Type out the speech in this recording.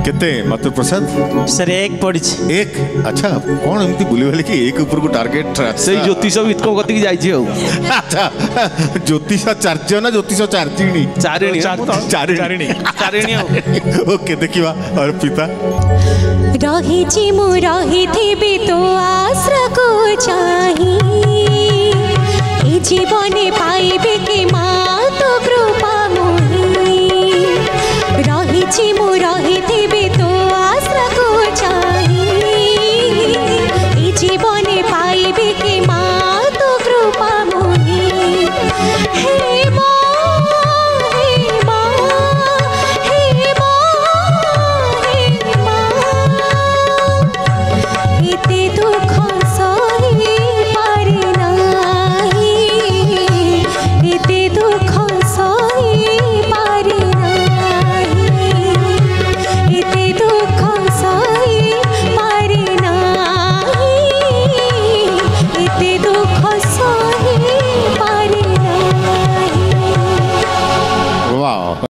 केते मातु प्रसाद सर एक पड़ी एक अच्छा कौन एमती बुली वाली कि एक ऊपर को टारगेट से ज्योतिष वित्को कति जाइए अच्छा ज्योतिष चार्ज ना ज्योतिष चार्जिणी चारिणी चारिणी चारिणी ओके देखिवा अर्पिता रही मु रही थी तो आश्रय को चाही ए जीवन पाइबे के माँ तो कृपा मोही रही मु रही थी तो आश्रय को चाही ए जीवन पाइबे के माँ तो कृपा मोही हे माँ हे माँ हे माँ हे माँ एते दुख सही पारि नाही एते दुख सही पारि नाही एते दुख सही पारि नाही एते दुख सही पारि नाही वाह।